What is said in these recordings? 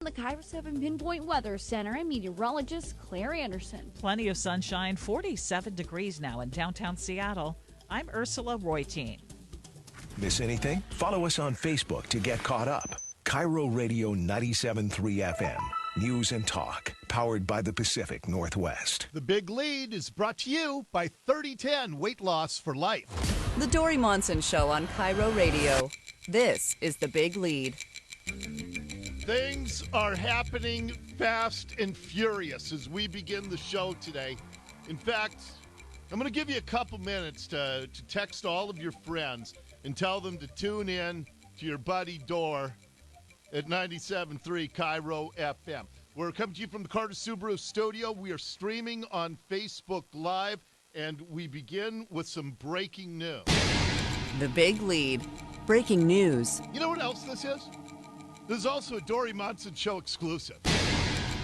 The KIRO 7 Pinpoint Weather Center and meteorologist Claire Anderson. Plenty of sunshine, 47 degrees now in downtown Seattle. I'm Ursula Royteen. Miss anything? Follow us on Facebook to get caught up. KIRO Radio 97.3 FM. News and talk. Powered by the Pacific Northwest. The Big Lead is brought to you by 3010 Weight Loss for Life. The Dori Monson Show on KIRO Radio. This is The Big Lead. Things are happening fast and furious as we begin the show today. In fact, I'm going to give you a couple minutes to text all of your friends and tell them to tune in to your buddy Dor at 97.3 KIRO FM. We're coming to you from the Carter Subaru studio. We are streaming on Facebook Live, and we begin with some breaking news. The Big Lead. Breaking news. You know what else this is? This is also a Dori Monson Show exclusive.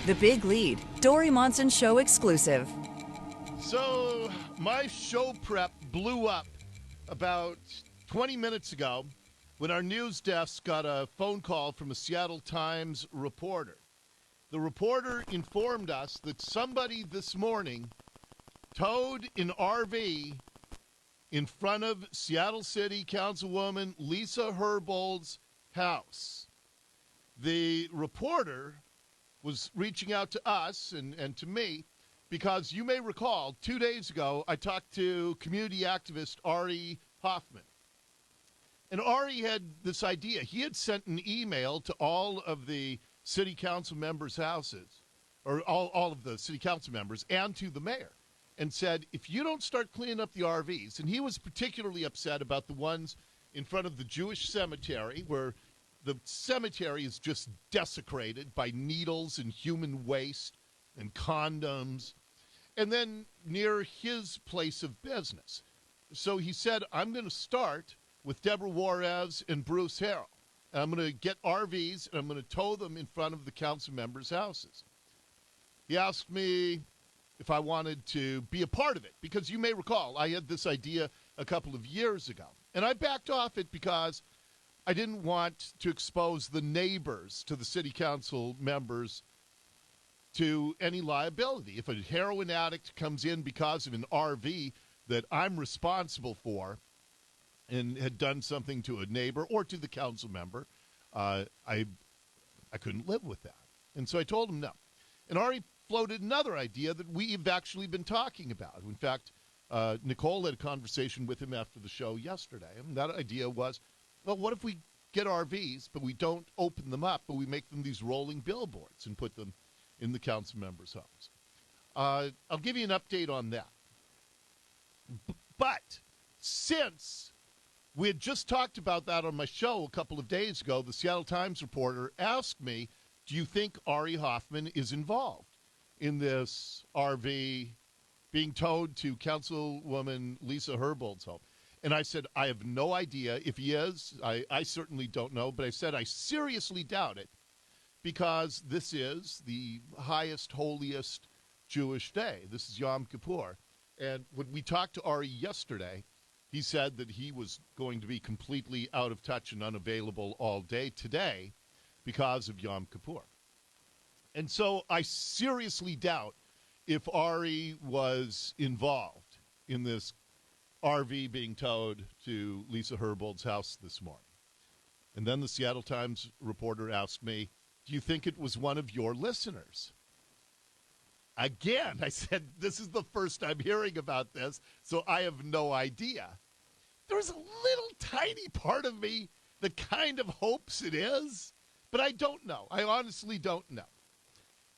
The Big Lead. Dori Monson Show exclusive. So, my show prep blew up about 20 minutes ago when our news desk got a phone call from a Seattle Times reporter. The reporter informed us that somebody this morning towed an RV in front of Seattle City Councilwoman Lisa Herbold's house. The reporter was reaching out to us and to me because you may recall 2 days ago I talked to community activist Ari Hoffman. And Ari had this idea. He had sent an email to all of the city council members' houses, or all of the city council members, and to the mayor, and said, if you don't start cleaning up the RVs, and he was particularly upset about the ones in front of the Jewish cemetery where the cemetery is just desecrated by needles and human waste and condoms, and then near his place of business. So he said, I'm going to start with Deborah Juarez and Bruce Harrell. And I'm going to get RVs, and I'm going to tow them in front of the council members' houses. He asked me if I wanted to be a part of it, because you may recall I had this idea a couple of years ago. And I backed off it because I didn't want to expose the neighbors to the city council members to any liability. If a heroin addict comes in because of an RV that I'm responsible for and had done something to a neighbor or to the council member, I couldn't live with that. And so I told him no. And Ari floated another idea that we've actually been talking about. In fact, Nicole had a conversation with him after the show yesterday. And that idea was, well, what if we get RVs, but we don't open them up, but we make them these rolling billboards and put them in the council members' homes? I'll give you an update on that. But since we had just talked about that on my show a couple of days ago, the Seattle Times reporter asked me, do you think Ari Hoffman is involved in this RV being towed to Councilwoman Lisa Herbold's home? And I said, I have no idea. If he is, I certainly don't know. But I said, I seriously doubt it, because this is the highest, holiest Jewish day. This is Yom Kippur. And when we talked to Ari yesterday, he said that he was going to be completely out of touch and unavailable all day today because of Yom Kippur. And so I seriously doubt if Ari was involved in this RV being towed to Lisa Herbold's house this morning. And then the Seattle Times reporter asked me, do you think it was one of your listeners? Again, I said, this is the first I'm hearing about this, so I have no idea. There's a little tiny part of me that kind of hopes it is, but I don't know. I honestly don't know.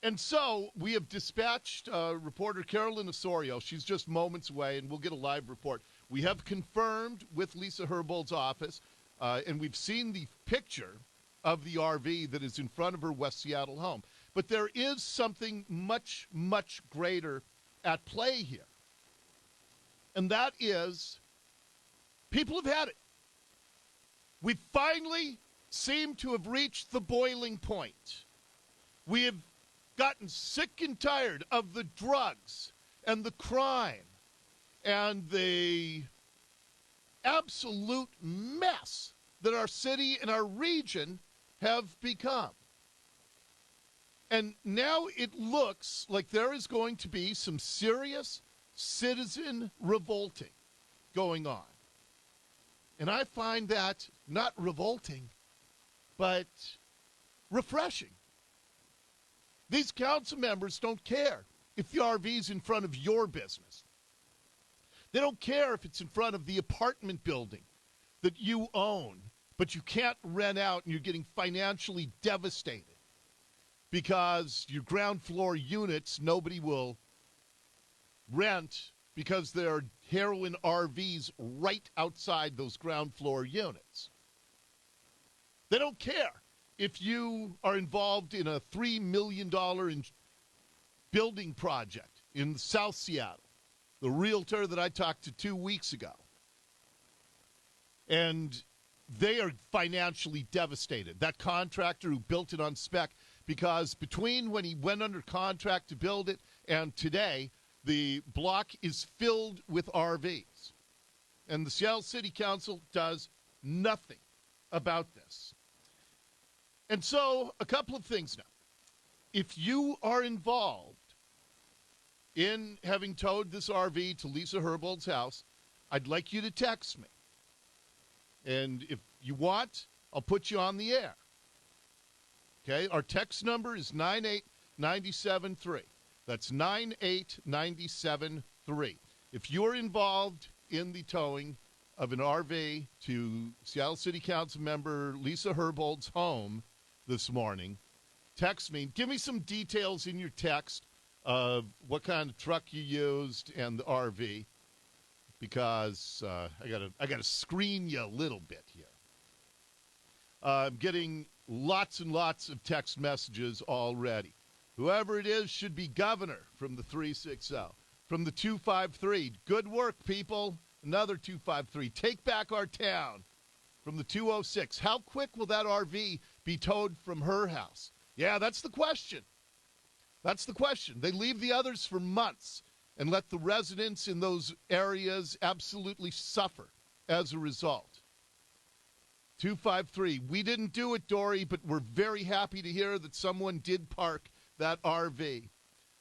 And so we have dispatched reporter Carolyn Osorio. She's just moments away, and we'll get a live report. We have confirmed with Lisa Herbold's office, and we've seen the picture of the RV that is in front of her West Seattle home. But there is something much, much greater at play here. And that is, people have had it. We finally seem to have reached the boiling point. We have gotten sick and tired of the drugs and the crime and the absolute mess that our city and our region have become. And now it looks like there is going to be some serious citizen revolting going on. And I find that not revolting, but refreshing. These council members don't care if the RV is in front of your business. They don't care if it's in front of the apartment building that you own, but you can't rent out and you're getting financially devastated because your ground floor units nobody will rent because there are heroin RVs right outside those ground floor units. They don't care if you are involved in a $3 million building project in South Seattle, the realtor that I talked to 2 weeks ago. And they are financially devastated. That contractor who built it on spec, because between when he went under contract to build it and today, the block is filled with RVs. And the Seattle City Council does nothing about this. And so, a couple of things now. If you are involved in having towed this RV to Lisa Herbold's house, I'd like you to text me. And if you want, I'll put you on the air. Okay? Our text number is 98973. That's 98973. If you're involved in the towing of an RV to Seattle City Councilmember Lisa Herbold's home this morning, text me. Give me some details in your text of what kind of truck you used and the RV, because I gotta screen you a little bit here. I'm getting lots and lots of text messages already. Whoever it is should be governor from the 360. From the 253, good work, people. Another 253, take back our town. From the 206, how quick will that RV be towed from her house? Yeah, that's the question. That's the question. They leave the others for months and let the residents in those areas absolutely suffer as a result. 253, we didn't do it, Dori, but we're very happy to hear that someone did park that RV.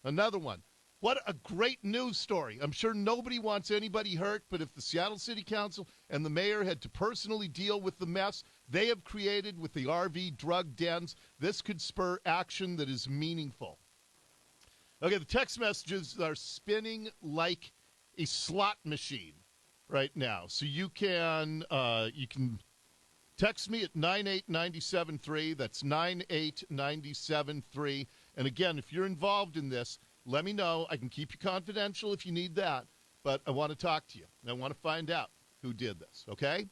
Another one. What a great news story. I'm sure nobody wants anybody hurt, but if the Seattle City Council and the mayor had to personally deal with the mess they have created with the RV drug dens, this could spur action that is meaningful. Okay, the text messages are spinning like a slot machine right now. So you can text me at 98973. That's 98973. And again, if you're involved in this, let me know. I can keep you confidential if you need that, but I want to talk to you. And I want to find out who did this, okay?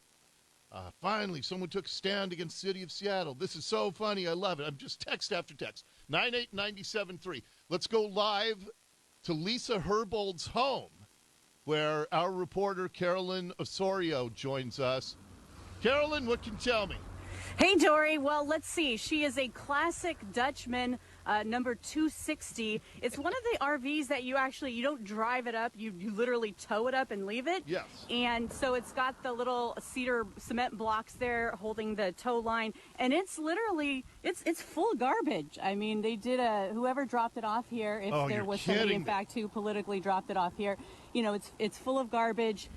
Finally, someone took a stand against the city of Seattle. This is so funny. I love it. I'm just text after text. 98973. Let's go live to Lisa Herbold's home, where our reporter Carolyn Osorio joins us. Carolyn, what can you tell me? Hey, Dori. Well, let's see. She is a classic Dutchman, number 260. It's one of the RVs that you don't drive it up. You literally tow it up and leave it. Yes. And so it's got the little cedar cement blocks there holding the tow line. And it's literally, it's full of garbage. I mean, they did whoever dropped it off here, if there was somebody, in fact, who politically dropped it off here, it's full of garbage.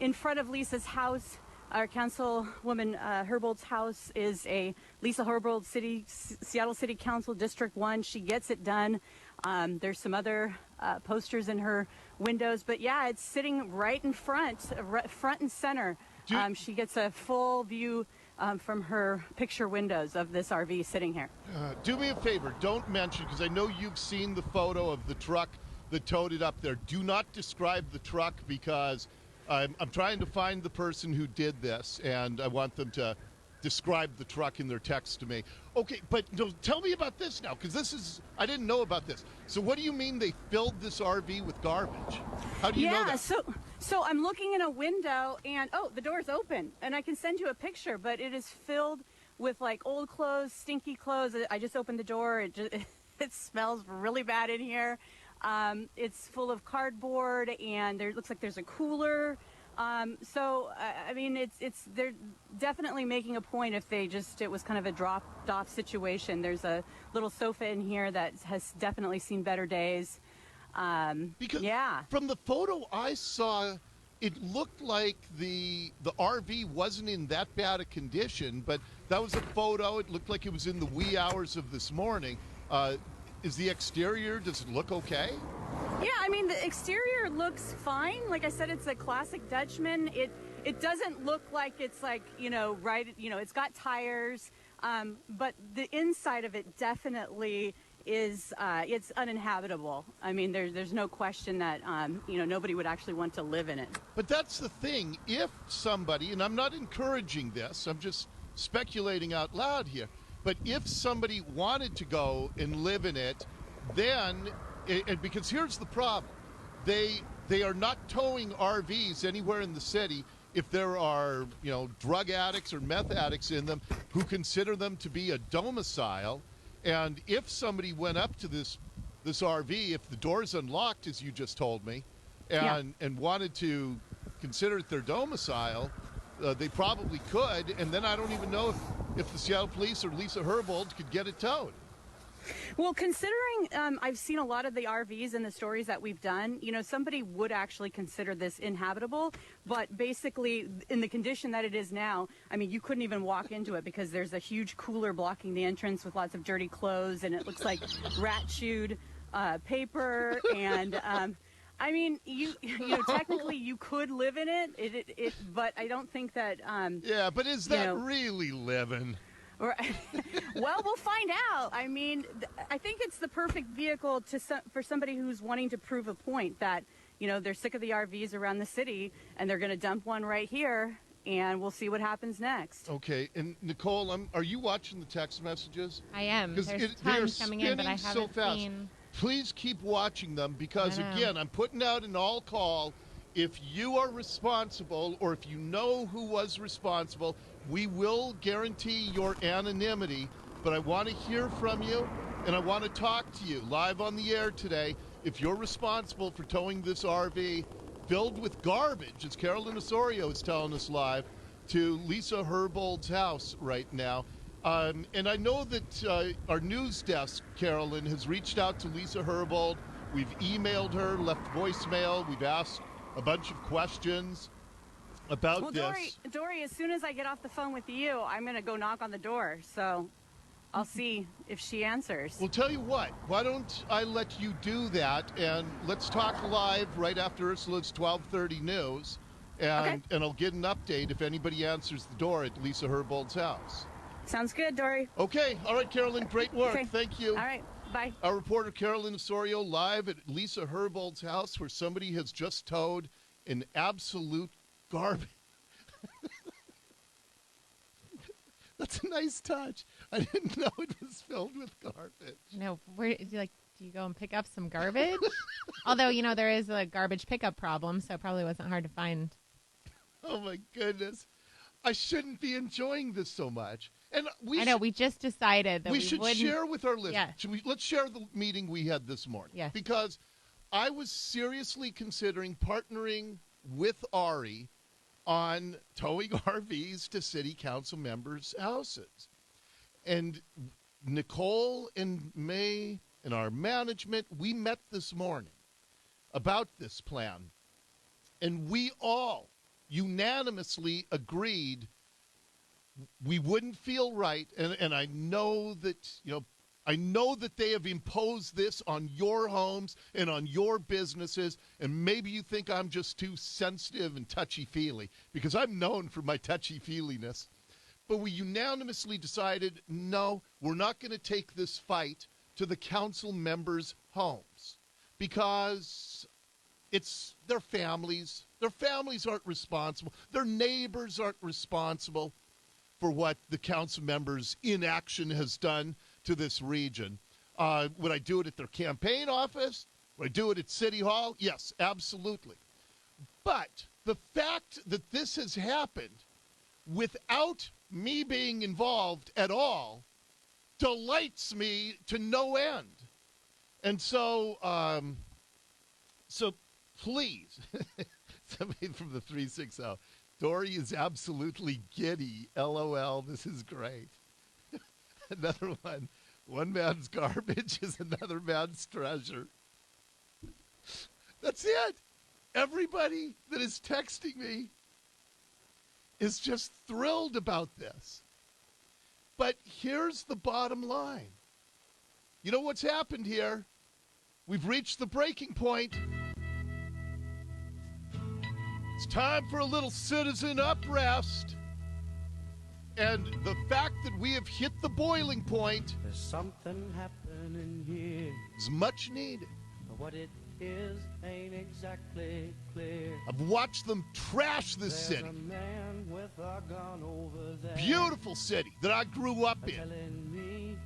In front of Lisa's house, our Councilwoman Herbold's house is a Lisa Herbold Seattle City Council District 1. She gets it done. There's some other posters in her windows, but yeah, it's sitting right in front and center. She gets a full view from her picture windows of this RV sitting here. Do me a favor, don't mention, because I know you've seen the photo of the truck that towed it up there. Do not describe the truck, because I'm trying to find the person who did this, and I want them to describe the truck in their text to me. Okay, but no, tell me about this now, because I didn't know about this. So what do you mean they filled this RV with garbage? How do you know that? So I'm looking in a window, and the door's open, and I can send you a picture, but it is filled with like old clothes, stinky clothes. I just opened the door. It smells really bad in here. It's full of cardboard, and looks like there's a cooler. I mean, they're definitely making a point if it was kind of a dropped off situation. There's a little sofa in here that has definitely seen better days. Because yeah. From the photo I saw, it looked like the RV wasn't in that bad a condition, but that was a photo. It looked like it was in the wee hours of this morning. Is the exterior, does it look okay? Yeah, I mean, the exterior looks fine. Like I said, it's a classic Dutchman. It doesn't look like it's like, it's got tires, but the inside of it definitely is, it's uninhabitable. I mean, there's no question that, nobody would actually want to live in it. But that's the thing. If somebody, and I'm not encouraging this, I'm just speculating out loud here, but if somebody wanted to go and live in it, then, and because here's the problem, they are not towing RVs anywhere in the city if there are, drug addicts or meth addicts in them who consider them to be a domicile. And if somebody went up to this RV, if the door's unlocked, as you just told me, and wanted to consider it their domicile, they probably could. And then I don't even know if the Seattle Police or Lisa Herbold could get it towed. Well, considering I've seen a lot of the RVs and the stories that we've done, somebody would actually consider this inhabitable. But basically, in the condition that it is now, I mean, you couldn't even walk into it because there's a huge cooler blocking the entrance with lots of dirty clothes, and it looks like rat-chewed paper. And I mean, technically you could live in it, but I don't think that. Yeah, but is that really living? Right. Well, we'll find out. I mean, I think it's the perfect vehicle for somebody who's wanting to prove a point that, they're sick of the RVs around the city and they're going to dump one right here, and we'll see what happens next. Okay. And Nicole, are you watching the text messages? I am. There's tons coming in, but I haven't seen. Please keep watching them because, again, I'm putting out an all call. If you are responsible or if you know who was responsible, we will guarantee your anonymity, but I want to hear from you, and I want to talk to you live on the air today. If you're responsible for towing this RV filled with garbage, as Carolyn Osorio is telling us live, to Lisa Herbold's house right now. And I know that our news desk, Carolyn, has reached out to Lisa Herbold. We've emailed her, left voicemail. We've asked a bunch of questions about this. Dori, as soon as I get off the phone with you, I'm going to go knock on the door. So I'll see if she answers. Well, tell you what, why don't I let you do that, and let's talk live right after Ursula's 12:30 news, and I'll get an update if anybody answers the door at Lisa Herbold's house. Sounds good, Dori. Okay. All right, Carolyn, great work. Okay. Thank you. All right. Bye. Our reporter, Carolyn Osorio, live at Lisa Herbold's house where somebody has just towed an absolute garbage. That's a nice touch. I didn't know it was filled with garbage. Where do you go and pick up some garbage? Although, there is a garbage pickup problem, so it probably wasn't hard to find. Oh, my goodness. I shouldn't be enjoying this so much. And we just decided that we should share with our listeners. Yeah. Let's share the meeting we had this morning. Yes. Because I was seriously considering partnering with Ari on towing RVs to city council members' houses. And Nicole and May and our management, we met this morning about this plan. And we all unanimously agreed we wouldn't feel right. And I know that, they have imposed this on your homes and on your businesses, and maybe you think I'm just too sensitive and touchy-feely, because I'm known for my touchy-feeliness. But we unanimously decided, no, we're not going to take this fight to the council members' homes, because it's their families. Their families aren't responsible. Their neighbors aren't responsible for what the council members' inaction has done to this region. Would I do it at their campaign office? Would I do it at City Hall? Yes, absolutely. But the fact that this has happened without me being involved at all delights me to no end. And so please, Somebody from the 360. Dori is absolutely giddy. LOL. This is great. Another one. One man's garbage is another man's treasure. That's it. Everybody that is texting me is just thrilled about this. But here's the bottom line. You know what's happened here? We've reached the breaking point. It's time for a little citizen uprest. And the fact that we have hit the boiling point There's something happening here. is much needed. But what it is ain't exactly clear. I've watched them trash this There's city. a man with a gun over there. Beautiful city that I grew up in. Telling me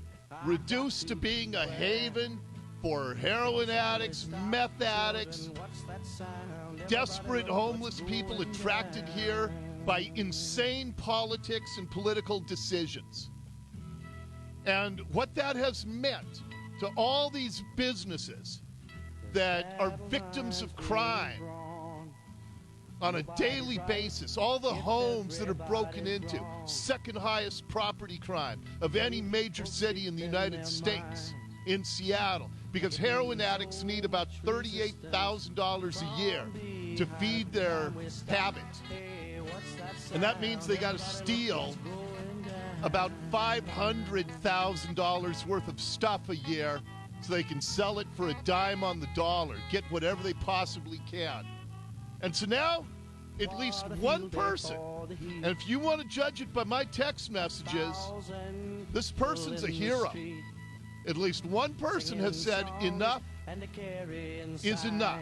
Reduced to being a haven for heroin addicts, meth addicts, what's that sound? desperate homeless people attracted here by insane politics and political decisions. And what that has meant to all these businesses that are victims of crime on a daily basis, all the homes that are broken into, second highest property crime of any major city in the United States, in Seattle, because heroin addicts need about $38,000 a year to feed their habit. And that means they got to steal about $500,000 worth of stuff a year so they can sell it for a dime on the dollar, get whatever they possibly can. And so now, at least one person, and if you want to judge it by my text messages, this person's a hero. At least one person has said enough is enough.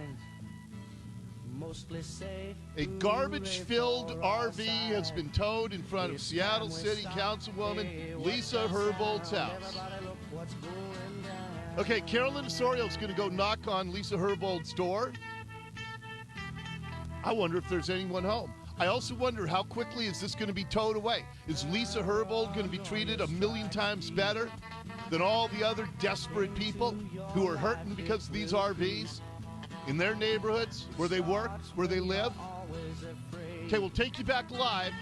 A garbage-filled RV has been towed in front of Seattle City Councilwoman Lisa Herbold's house. Okay, Carolyn Osorio is going to go knock on Lisa Herbold's door. I wonder if there's anyone home. I also wonder how quickly is this going to be towed away? Is Lisa Herbold going to be treated 1,000,000 times better than all the other desperate people who are hurting because of these RVs in their neighborhoods, where they work, where they live? Okay, we'll take you back live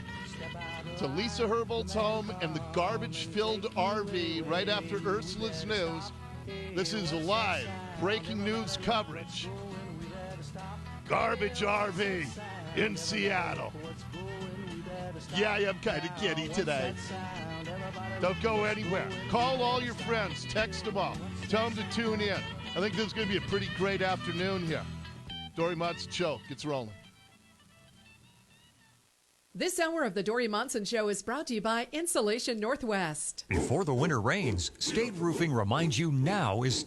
to Lisa Herbold's home and the garbage-filled RV right after Ursula's news. This is live breaking news coverage. Garbage RV in Seattle. Yeah, I'm kind of giddy today. Don't go anywhere. Call all your friends. Text them all. Tell them to tune in. I think this is going to be a pretty great afternoon here. Dori Monson Show gets rolling. This hour of the Dori Monson Show is brought to you by Insulation Northwest. Before the winter rains, State Roofing reminds you now is